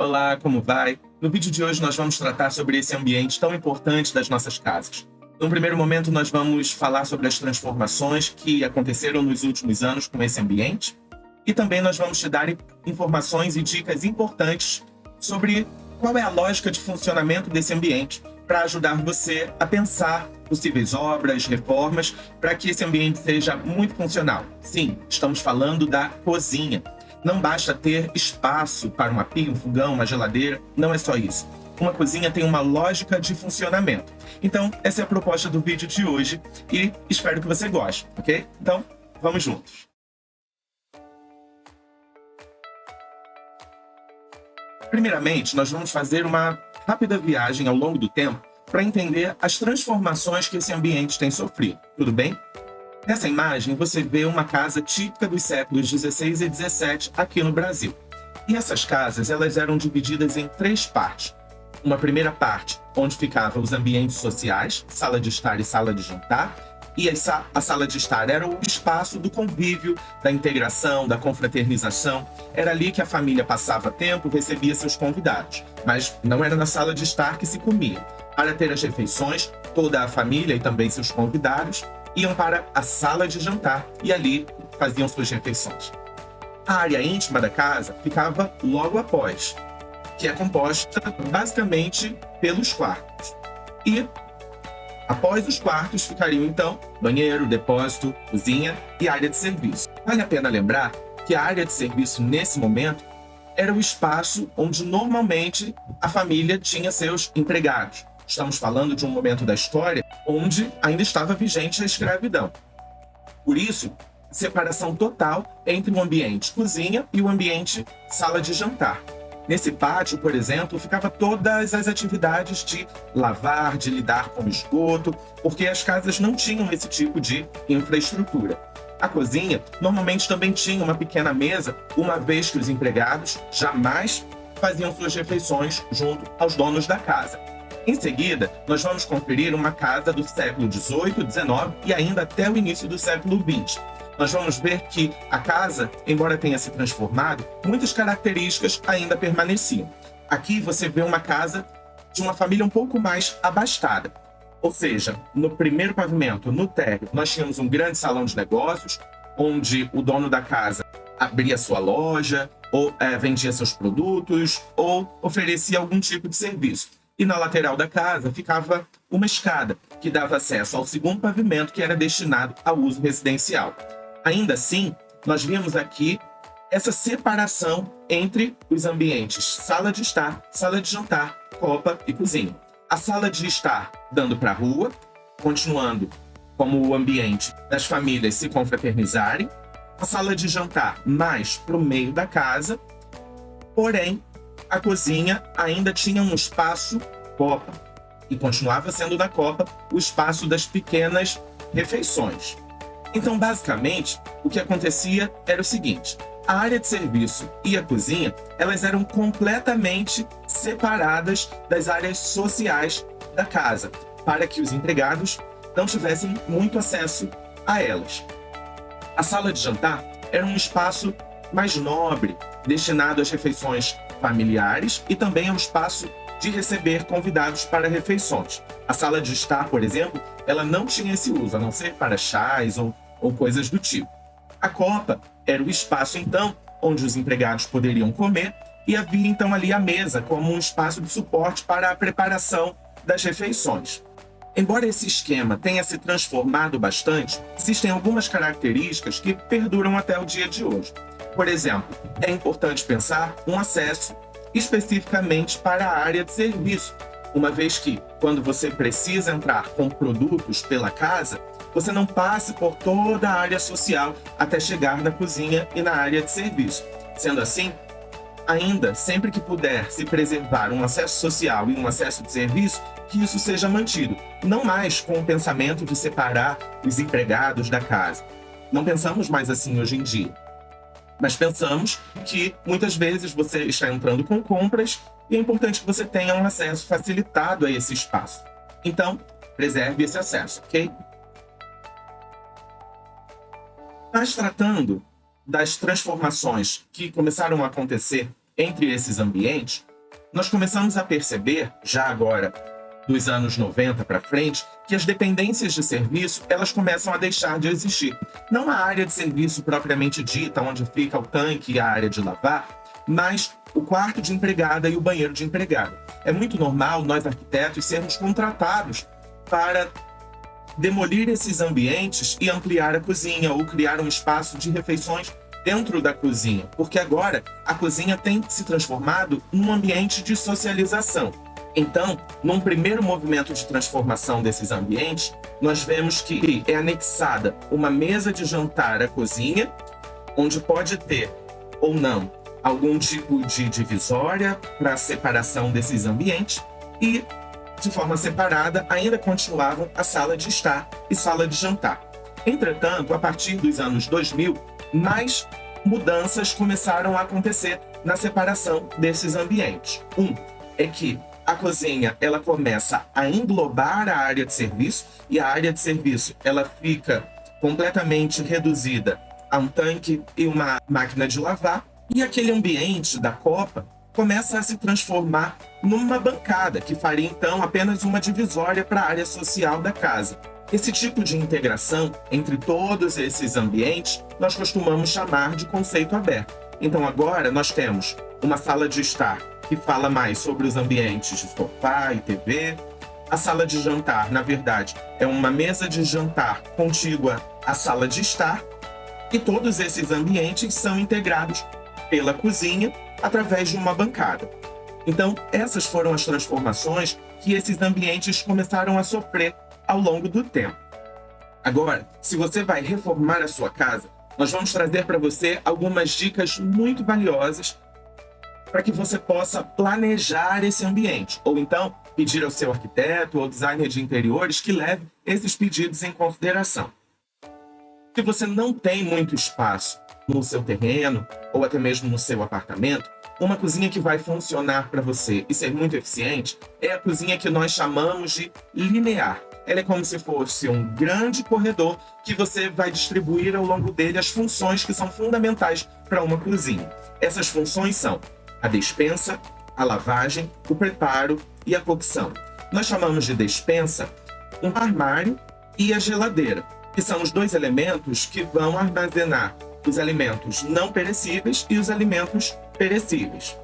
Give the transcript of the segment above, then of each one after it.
Olá, como vai? No vídeo de hoje nós vamos tratar sobre esse ambiente tão importante das nossas casas. Num primeiro momento nós vamos falar sobre as transformações que aconteceram nos últimos anos com esse ambiente e também nós vamos te dar informações e dicas importantes sobre qual é a lógica de funcionamento desse ambiente para ajudar você a pensar possíveis obras, reformas, para que esse ambiente seja muito funcional. Sim, estamos falando da cozinha. Não basta ter espaço para uma pia, um fogão, uma geladeira, não é só isso. Uma cozinha tem uma lógica de funcionamento. Então, essa é a proposta do vídeo de hoje e espero que você goste, ok? Então, vamos juntos. Primeiramente, nós vamos fazer uma rápida viagem ao longo do tempo para entender as transformações que esse ambiente tem sofrido, tudo bem? Nessa imagem, você vê uma casa típica dos séculos 16 e 17 aqui no Brasil. E essas casas, elas eram divididas em três partes. Uma primeira parte, onde ficavam os ambientes sociais, sala de estar e sala de jantar. E a sala de estar era o espaço do convívio, da integração, da confraternização. Era ali que a família passava tempo, recebia seus convidados. Mas não era na sala de estar que se comia. Para ter as refeições, toda a família e também seus convidados iam para a sala de jantar e ali faziam suas refeições. A área íntima da casa ficava logo após, que é composta basicamente pelos quartos. E após os quartos ficariam então banheiro, depósito, cozinha e área de serviço. Vale a pena lembrar que a área de serviço nesse momento era o espaço onde normalmente a família tinha seus empregados. Estamos falando de um momento da história onde ainda estava vigente a escravidão. Por isso, separação total entre o ambiente cozinha e o ambiente sala de jantar. Nesse pátio, por exemplo, ficava todas as atividades de lavar, de lidar com o esgoto, porque as casas não tinham esse tipo de infraestrutura. A cozinha normalmente também tinha uma pequena mesa, uma vez que os empregados jamais faziam suas refeições junto aos donos da casa. Em seguida, nós vamos conferir uma casa do século XVIII, XIX e ainda até o início do século XX. Nós vamos ver que a casa, embora tenha se transformado, muitas características ainda permaneciam. Aqui você vê uma casa de uma família um pouco mais abastada. Ou seja, no primeiro pavimento, no térreo, nós tínhamos um grande salão de negócios, onde o dono da casa abria sua loja, ou vendia seus produtos, ou oferecia algum tipo de serviço. E na lateral da casa ficava uma escada, que dava acesso ao segundo pavimento, que era destinado ao uso residencial. Ainda assim, nós vimos aqui essa separação entre os ambientes sala de estar, sala de jantar, copa e cozinha. A sala de estar dando para a rua, continuando como o ambiente das famílias se confraternizarem. A sala de jantar mais para o meio da casa, porém, a cozinha ainda tinha um espaço copa e continuava sendo da copa o espaço das pequenas refeições. Então, basicamente, o que acontecia era o seguinte: a área de serviço e a cozinha, elas eram completamente separadas das áreas sociais da casa, para que os empregados não tivessem muito acesso a elas. A sala de jantar era um espaço mais nobre, destinado às refeições familiares e também ao espaço de receber convidados para refeições. A sala de estar, por exemplo, ela não tinha esse uso, a não ser para chás ou coisas do tipo. A copa era o espaço, então, onde os empregados poderiam comer e havia, então, ali a mesa como um espaço de suporte para a preparação das refeições. Embora esse esquema tenha se transformado bastante, existem algumas características que perduram até o dia de hoje. Por exemplo, é importante pensar um acesso especificamente para a área de serviço, uma vez que, quando você precisa entrar com produtos pela casa, você não passe por toda a área social até chegar na cozinha e na área de serviço. Sendo assim, ainda, sempre que puder se preservar um acesso social e um acesso de serviço, que isso seja mantido, não mais com o pensamento de separar os empregados da casa. Não pensamos mais assim hoje em dia. Mas pensamos que muitas vezes você está entrando com compras e é importante que você tenha um acesso facilitado a esse espaço. Então, preserve esse acesso, ok? Mas tratando das transformações que começaram a acontecer entre esses ambientes, nós começamos a perceber, já agora dos anos 90 para frente, que as dependências de serviço elas começam a deixar de existir. Não a área de serviço propriamente dita, onde fica o tanque e a área de lavar, mas o quarto de empregada e o banheiro de empregada. É muito normal nós arquitetos sermos contratados para demolir esses ambientes e ampliar a cozinha ou criar um espaço de refeições dentro da cozinha, porque agora a cozinha tem se transformado num ambiente de socialização. Então, num primeiro movimento de transformação desses ambientes, nós vemos que é anexada uma mesa de jantar à cozinha, onde pode ter ou não algum tipo de divisória para a separação desses ambientes e, de forma separada, ainda continuavam a sala de estar e sala de jantar. Entretanto, a partir dos anos 2000, mais mudanças começaram a acontecer na separação desses ambientes. É que a cozinha ela começa a englobar a área de serviço e a área de serviço ela fica completamente reduzida a um tanque e uma máquina de lavar, e aquele ambiente da copa começa a se transformar numa bancada, que faria então apenas uma divisória para a área social da casa. Esse tipo de integração entre todos esses ambientes nós costumamos chamar de conceito aberto. Então agora nós temos uma sala de estar que fala mais sobre os ambientes de sofá e TV. A sala de jantar, na verdade, é uma mesa de jantar contígua à sala de estar. E todos esses ambientes são integrados pela cozinha através de uma bancada. Então, essas foram as transformações que esses ambientes começaram a sofrer ao longo do tempo. Agora, se você vai reformar a sua casa, nós vamos trazer para você algumas dicas muito valiosas para que você possa planejar esse ambiente, ou então pedir ao seu arquiteto ou designer de interiores que leve esses pedidos em consideração. Se você não tem muito espaço no seu terreno ou até mesmo no seu apartamento, uma cozinha que vai funcionar para você e ser muito eficiente é a cozinha que nós chamamos de linear. Ela é como se fosse um grande corredor que você vai distribuir ao longo dele as funções que são fundamentais para uma cozinha. Essas funções são a despensa, a lavagem, o preparo e a cocção. Nós chamamos de despensa um armário e a geladeira, que são os dois elementos que vão armazenar os alimentos não perecíveis e os alimentos perecíveis.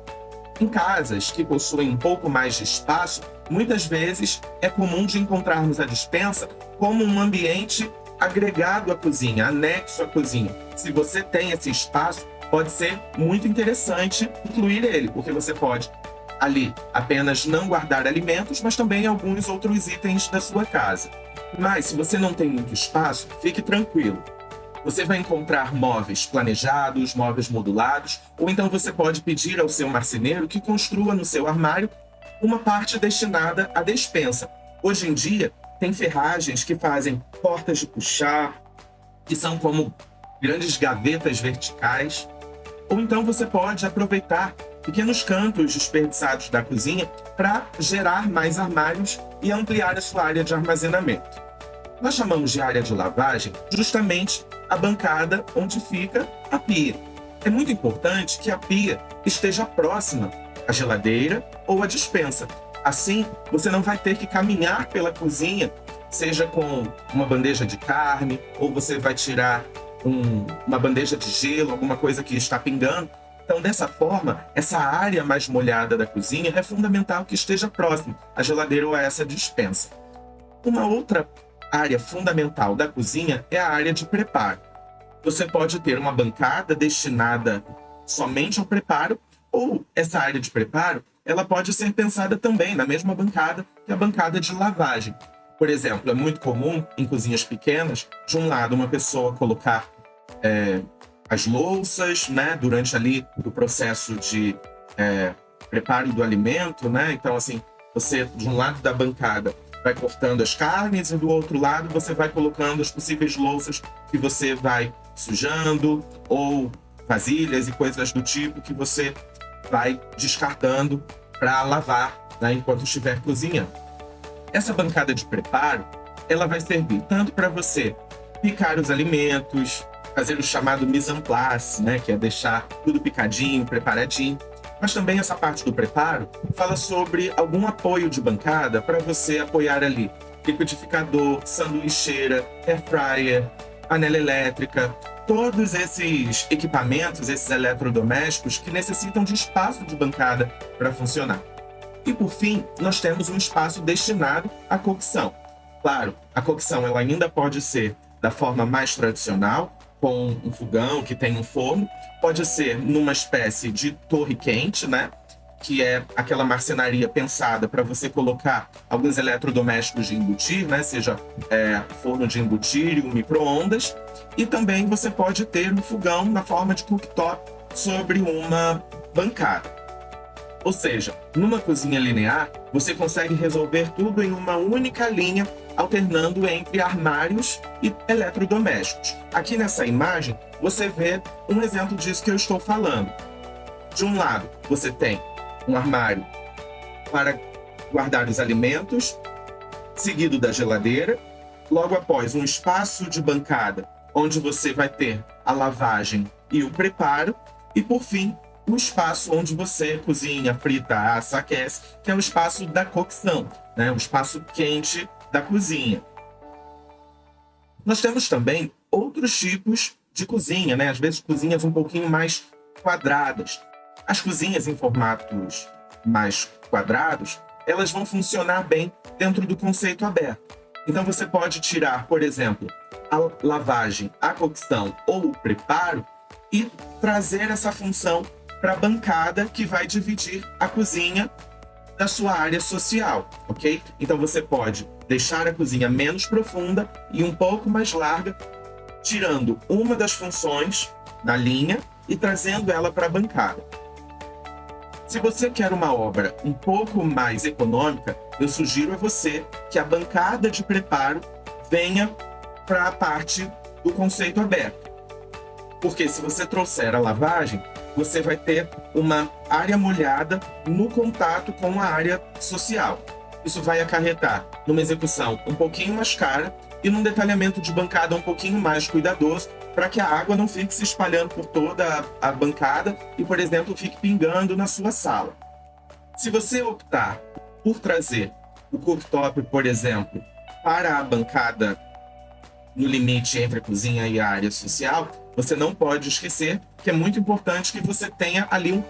Em casas que possuem um pouco mais de espaço, muitas vezes é comum de encontrarmos a despensa como um ambiente agregado à cozinha, anexo à cozinha. Se você tem esse espaço, pode ser muito interessante incluir ele, porque você pode ali apenas não guardar alimentos, mas também alguns outros itens da sua casa. Mas se você não tem muito espaço, fique tranquilo. Você vai encontrar móveis planejados, móveis modulados, ou então você pode pedir ao seu marceneiro que construa no seu armário uma parte destinada à despensa. Hoje em dia, tem ferragens que fazem portas de puxar, que são como grandes gavetas verticais. Ou então você pode aproveitar pequenos cantos desperdiçados da cozinha para gerar mais armários e ampliar a sua área de armazenamento. Nós chamamos de área de lavagem justamente a bancada onde fica a pia. É muito importante que a pia esteja próxima à geladeira ou à despensa. Assim, você não vai ter que caminhar pela cozinha, seja com uma bandeja de carne, ou você vai tirar uma bandeja de gelo, alguma coisa que está pingando. Então, dessa forma, essa área mais molhada da cozinha é fundamental que esteja próxima à geladeira ou a essa despensa. Uma outra área fundamental da cozinha é a área de preparo. Você pode ter uma bancada destinada somente ao preparo, ou essa área de preparo ela pode ser pensada também na mesma bancada que a bancada de lavagem. Por exemplo, é muito comum em cozinhas pequenas, de um lado uma pessoa colocar as louças, né, durante ali o processo de preparo do alimento, né? Então, assim, você de um lado da bancada vai cortando as carnes e do outro lado você vai colocando as possíveis louças que você vai sujando, ou vasilhas e coisas do tipo que você vai descartando para lavar, né, enquanto estiver cozinhando. Essa bancada de preparo, ela vai servir tanto para você picar os alimentos, fazer o chamado mise en place, né, que é deixar tudo picadinho, preparadinho, Mas também essa parte do preparo fala sobre algum apoio de bancada para você apoiar ali liquidificador, sanduicheira, air fryer, panela elétrica, todos esses equipamentos, esses eletrodomésticos que necessitam de espaço de bancada para funcionar. E por fim, nós temos um espaço destinado à cocção. Claro, a cocção ela ainda pode ser da forma mais tradicional, com um fogão que tem um forno, pode ser numa espécie de torre quente, né? Que é aquela marcenaria pensada para você colocar alguns eletrodomésticos de embutir, né? Seja forno de embutir e um micro-ondas. E também você pode ter um fogão na forma de cooktop sobre uma bancada. Ou seja, numa cozinha linear, você consegue resolver tudo em uma única linha, alternando entre armários e eletrodomésticos. Aqui nessa imagem, você vê um exemplo disso que eu estou falando. De um lado, você tem um armário para guardar os alimentos, seguido da geladeira. Logo após, um espaço de bancada, onde você vai ter a lavagem e o preparo. E, por fim, o espaço onde você cozinha, frita, assa, aquece, que é o espaço da cocção, né? O espaço quente da cozinha. Nós temos também outros tipos de cozinha, né? Às vezes cozinhas um pouquinho mais quadradas. As cozinhas em formatos mais quadrados, elas vão funcionar bem dentro do conceito aberto. Então você pode tirar, por exemplo, a lavagem, a cocção ou o preparo e trazer essa função para a bancada que vai dividir a cozinha da sua área social, ok? Então você pode deixar a cozinha menos profunda e um pouco mais larga, tirando uma das funções da linha e trazendo ela para a bancada. Se você quer uma obra um pouco mais econômica, eu sugiro a você que a bancada de preparo venha para a parte do conceito aberto. Porque se você trouxer a lavagem, você vai ter uma área molhada no contato com a área social. Isso vai acarretar numa execução um pouquinho mais cara e num detalhamento de bancada um pouquinho mais cuidadoso, para que a água não fique se espalhando por toda a bancada e, por exemplo, fique pingando na sua sala. Se você optar por trazer o cooktop, por exemplo, para a bancada no limite entre a cozinha e a área social, você não pode esquecer que é muito importante que você tenha ali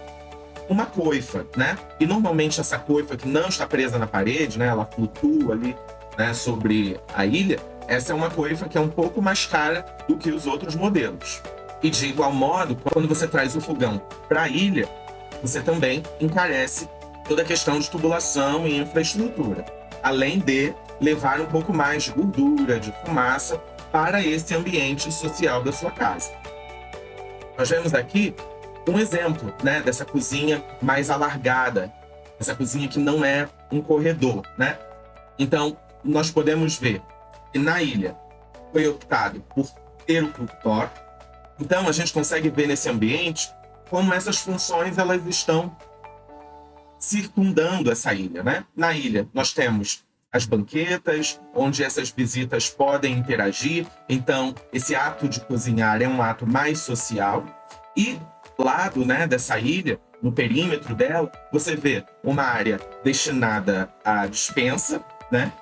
uma coifa, né? E normalmente essa coifa que não está presa na parede, né? Ela flutua ali, né, sobre a ilha. Essa é uma coifa que é um pouco mais cara do que os outros modelos. E de igual modo, quando você traz o fogão para a ilha, você também encarece toda a questão de tubulação e infraestrutura, além de levar um pouco mais de gordura, de fumaça para esse ambiente social da sua casa. Nós vemos aqui um exemplo, né, dessa cozinha mais alargada, essa cozinha que não é um corredor, né? Então, nós podemos ver que na ilha foi optado por ter o cooktop. Então, a gente consegue ver nesse ambiente como essas funções elas estão circundando essa ilha, né? Na ilha, nós temos as banquetas, onde essas visitas podem interagir. Então, esse ato de cozinhar é um ato mais social. E lado, né, dessa ilha, no perímetro dela, você vê uma área destinada à despensa, né?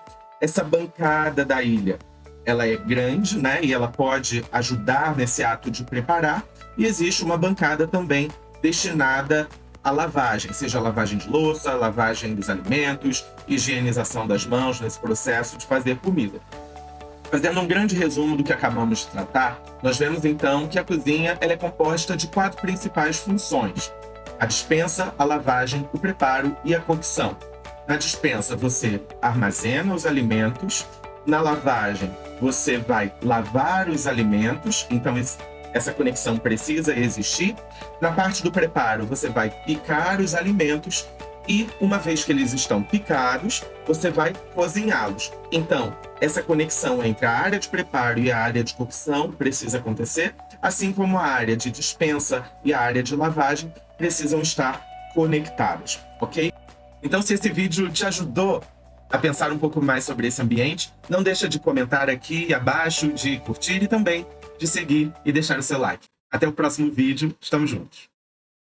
Essa bancada da ilha, ela é grande, né? E ela pode ajudar nesse ato de preparar. E existe uma bancada também destinada à lavagem, seja a lavagem de louça, a lavagem dos alimentos, higienização das mãos nesse processo de fazer comida. Fazendo um grande resumo do que acabamos de tratar, nós vemos então que a cozinha ela é composta de 4 principais funções: a despensa, a lavagem, o preparo e a cocção. Na despensa, você armazena os alimentos. Na lavagem, você vai lavar os alimentos, então essa conexão precisa existir. Na parte do preparo, você vai picar os alimentos e, uma vez que eles estão picados, você vai cozinhá-los. Então, essa conexão entre a área de preparo e a área de cocção precisa acontecer, assim como a área de despensa e a área de lavagem precisam estar conectadas, ok? Então, se esse vídeo te ajudou a pensar um pouco mais sobre esse ambiente, não deixa de comentar aqui abaixo, de curtir e também de seguir e deixar o seu like. Até o próximo vídeo. Estamos juntos.